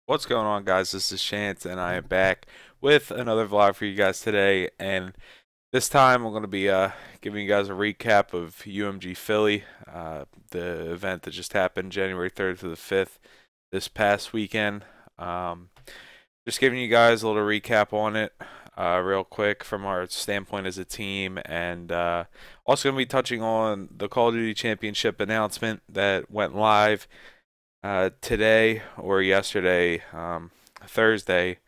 What's going on, guys? This is Chance, and I am back with another vlog for you guys today. And this time, I'm going to be giving you guys a recap of UMG Philly, the event that just happened January 3rd to the 5th this past weekend. Um, just giving you guys a little recap on it, real quick from our standpoint as a team, and also going to be touching on the Call of Duty Championship announcement that went live today or yesterday, Thursday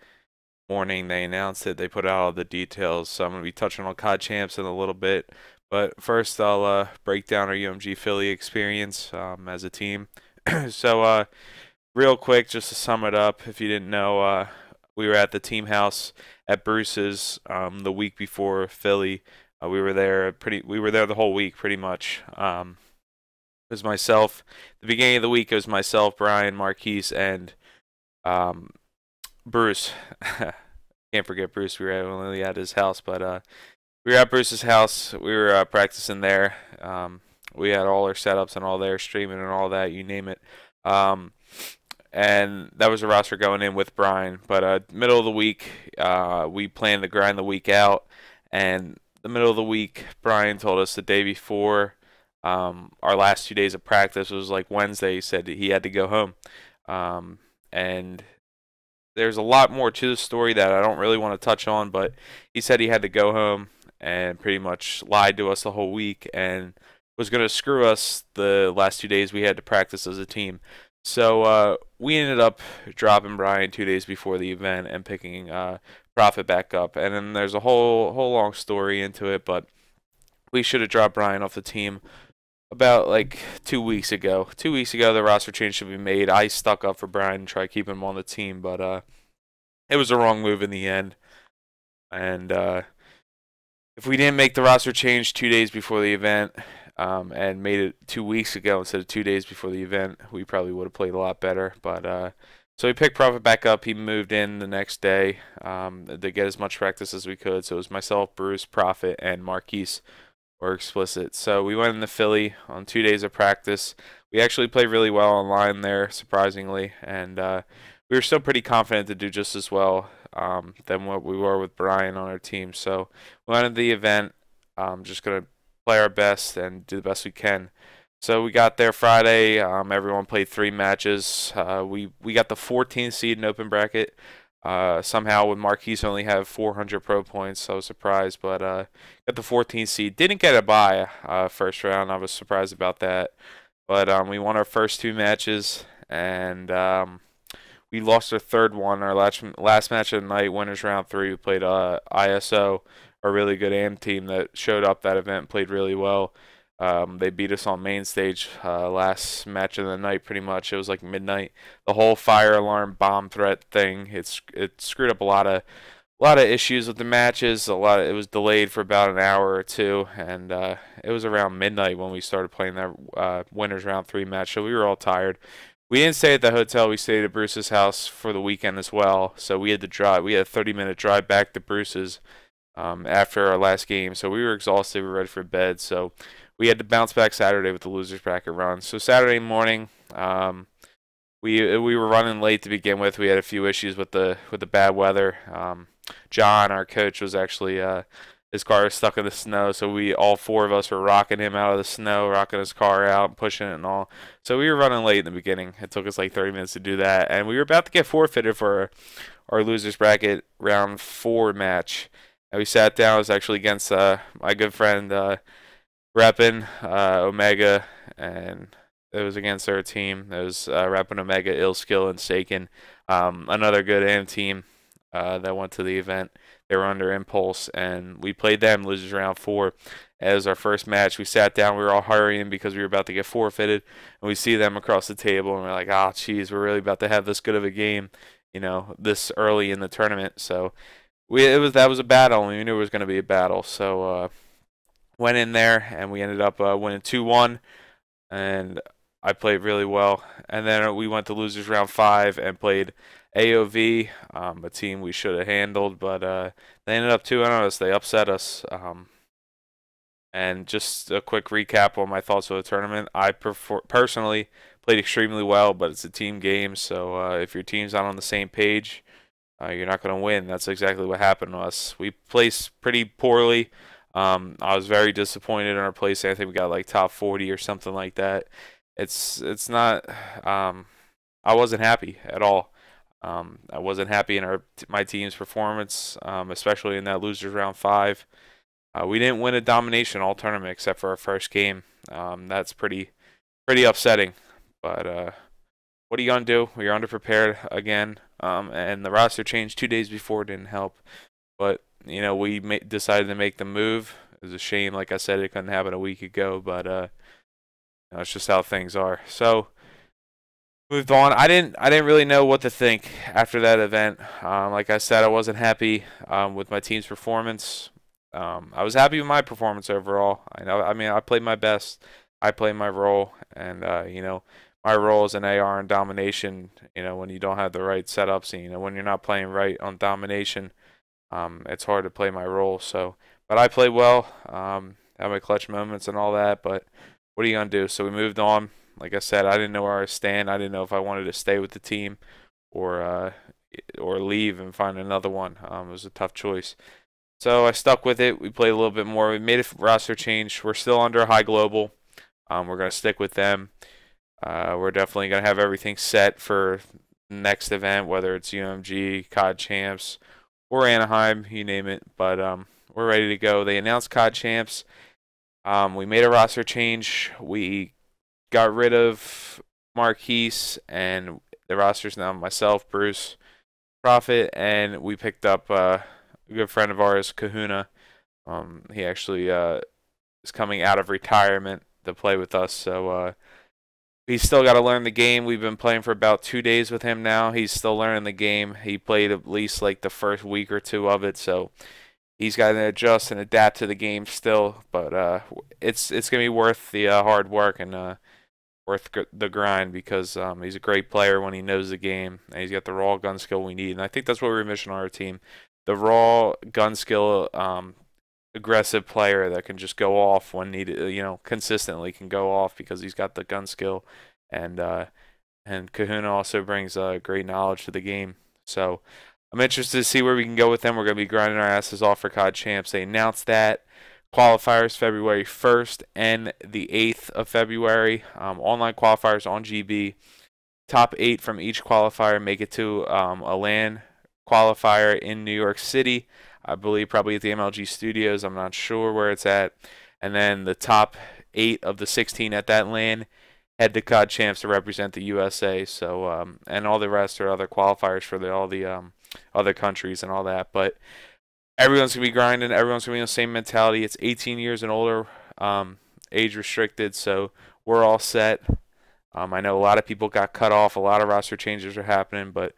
morning. They announced it. They put out all the details. So I'm going to be touching on COD Champs in a little bit. But first, I'll break down our UMG Philly experience as a team. So, real quick, just to sum it up, if you didn't know, we were at the team house at Bruce's the week before Philly. We were there the whole week, pretty much. It was myself. The beginning of the week, it was myself, Brian, Marquise, and um, Bruce. Can't forget Bruce. We were only at his house, but we were at Bruce's house. We were practicing there. We had all our setups and all there, streaming and all that, you name it. Um, and that was a roster going in with Brian. But middle of the week, we planned to grind the week out. And the middle of the week, Brian told us the day before our last 2 days of practice was like Wednesday. He said he had to go home. And there's a lot more to the story that I don't really want to touch on, but he said he had to go home and pretty much lied to us the whole week and was going to screw us the last 2 days we had to practice as a team. So we ended up dropping Brian 2 days before the event and picking Profit back up. And then there's a whole long story into it, but we should have dropped Brian off the team about like 2 weeks ago. 2 weeks ago, the roster change should be made. I stuck up for Brian and tried keeping him on the team, but it was the wrong move in the end. And if we didn't make the roster change 2 days before the event, and made it 2 weeks ago instead of 2 days before the event, we probably would have played a lot better. But so we picked Profit back up. He moved in the next day to get as much practice as we could. So it was myself, Bruce, Profit, and Marquise or Explicit. So we went into Philly on 2 days of practice. We actually played really well online there, surprisingly, and we were still pretty confident to do just as well than what we were with Brian on our team. So we went into the event, just gonna play our best and do the best we can. So we got there Friday. Everyone played 3 matches. We got the 14th seed in open bracket. Somehow with Marquise only have 400 pro points, so I was surprised, but got the 14th seed. Didn't get a bye first round. I was surprised about that, but we won our first 2 matches, and we lost our third one. Our last match of the night, winners round 3. We played ISO, a really good AM team that showed up that event, and played really well. They beat us on main stage last match of the night. Pretty much, it was like midnight. The whole fire alarm bomb threat thing. It screwed up a lot of issues with the matches. It was delayed for about an hour or two, and it was around midnight when we started playing that winners round 3 match. So we were all tired. We didn't stay at the hotel. We stayed at Bruce's house for the weekend as well. So we had to drive. We had a 30-minute drive back to Bruce's after our last game. So we were exhausted. We were ready for bed. So we had to bounce back Saturday with the losers bracket run. So Saturday morning, we were running late to begin with. We had a few issues with the bad weather. John, our coach, was actually his car was stuck in the snow, so all 4 of us were rocking him out of the snow, rocking his car out, pushing it and all. So we were running late in the beginning. It took us like 30 minutes to do that, and we were about to get forfeited for our losers bracket round 4 match. And we sat down. It was actually against my good friend Reppin, Omega, and it was against our team. It was Reppin, Omega, Illskill, and Saken. Another good AM team that went to the event. They were under Impulse, and we played them losers round 4 as our first match. We sat down. We were all hurrying because we were about to get forfeited, and we see them across the table, and we're like, "Ah, geez, we're really about to have this good of a game, this early in the tournament." So that was a battle, and we knew it was going to be a battle. So went in there, and we ended up winning 2-1, and I played really well. And then we went to losers round 5 and played AOV, a team we should have handled, but they ended up 2-0 on us. They upset us. And just a quick recap on my thoughts of the tournament. I personally played extremely well, but it's a team game, so if your team's not on the same page, you're not going to win. That's exactly what happened to us. We placed pretty poorly. I was very disappointed in our placing. I think we got like top 40 or something like that. It's not. I wasn't happy at all. I wasn't happy in my team's performance, especially in that losers round 5. We didn't win a domination all tournament except for our first game. That's pretty upsetting. But what are you gonna do? We are underprepared again, and the roster change 2 days before didn't help. But we decided to make the move. It was a shame, like I said, it couldn't happen a week ago. But it's just how things are. So moved on. I didn't really know what to think after that event. Like I said, I wasn't happy with my team's performance. I was happy with my performance overall. I mean, I played my best. I played my role, and my role is an AR and domination. When you don't have the right setups, and when you're not playing right on domination, it's hard to play my role. So, but I played well. Had my clutch moments and all that. But what are you gonna do? So we moved on. Like I said, I didn't know where I stand. I didn't know if I wanted to stay with the team or leave and find another one. It was a tough choice. So I stuck with it. We played a little bit more. We made a roster change. We're still under High Global. We're going to stick with them. We're definitely going to have everything set for the next event, whether it's UMG, COD Champs, or Anaheim, you name it. But we're ready to go. They announced COD Champs. We made a roster change. We got rid of Marquise, and the roster's now myself, Bruce, Prophet, and we picked up a good friend of ours, Kahuna. He actually is coming out of retirement to play with us, so he's still got to learn the game. We've been playing for about 2 days with him now. He's still learning the game. He played at least like the first week or two of it, so he's got to adjust and adapt to the game still. But it's gonna be worth the hard work and worth the grind because he's a great player when he knows the game, and he's got the raw gun skill we need. And I think that's what we're missing on our team. The raw gun skill, aggressive player that can just go off when needed, consistently can go off because he's got the gun skill, and Kahuna also brings great knowledge to the game. So I'm interested to see where we can go with them. We're going to be grinding our asses off for COD Champs. They announced that. Qualifiers February 1st and the 8th of February. Online qualifiers on GB. Top 8 from each qualifier make it to a LAN qualifier in New York City. I believe probably at the MLG Studios. I'm not sure where it's at. And then the top 8 of the 16 at that LAN head to COD Champs to represent the USA. So and all the rest are other qualifiers for all the other countries and all that. But everyone's going to be grinding. Everyone's going to be in the same mentality. It's 18 years and older, age restricted, so we're all set. I know a lot of people got cut off. A lot of roster changes are happening, but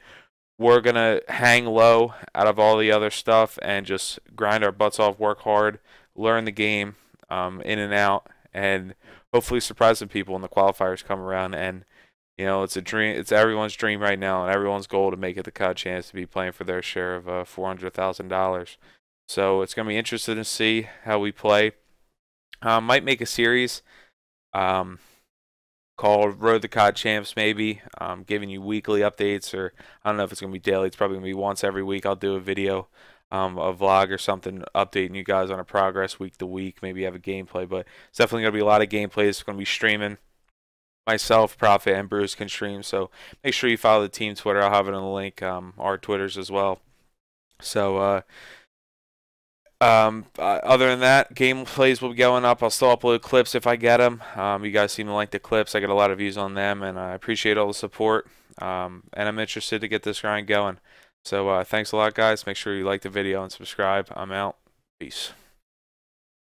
we're going to hang low out of all the other stuff and just grind our butts off, work hard, learn the game in and out, and hopefully surprise some people when the qualifiers come around. And it's a dream. It's everyone's dream right now, and everyone's goal to make it the COD Champs to be playing for their share of $400,000. So it's gonna be interesting to see how we play. Might make a series called Road to COD Champs, maybe giving you weekly updates, or I don't know if it's gonna be daily. It's probably gonna be once every week. I'll do a video, a vlog or something, updating you guys on our progress week to week. Maybe have a gameplay, but it's definitely gonna be a lot of gameplays. It's gonna be streaming. Myself, Prophet, and Bruce can stream, so make sure you follow the team Twitter. I'll have it in the link, our Twitters as well. So other than that, gameplays will be going up. I'll still upload clips if I get them. You guys seem to like the clips. I get a lot of views on them, and I appreciate all the support. And I'm interested to get this grind going. So thanks a lot, guys. Make sure you like the video and subscribe. I'm out. Peace.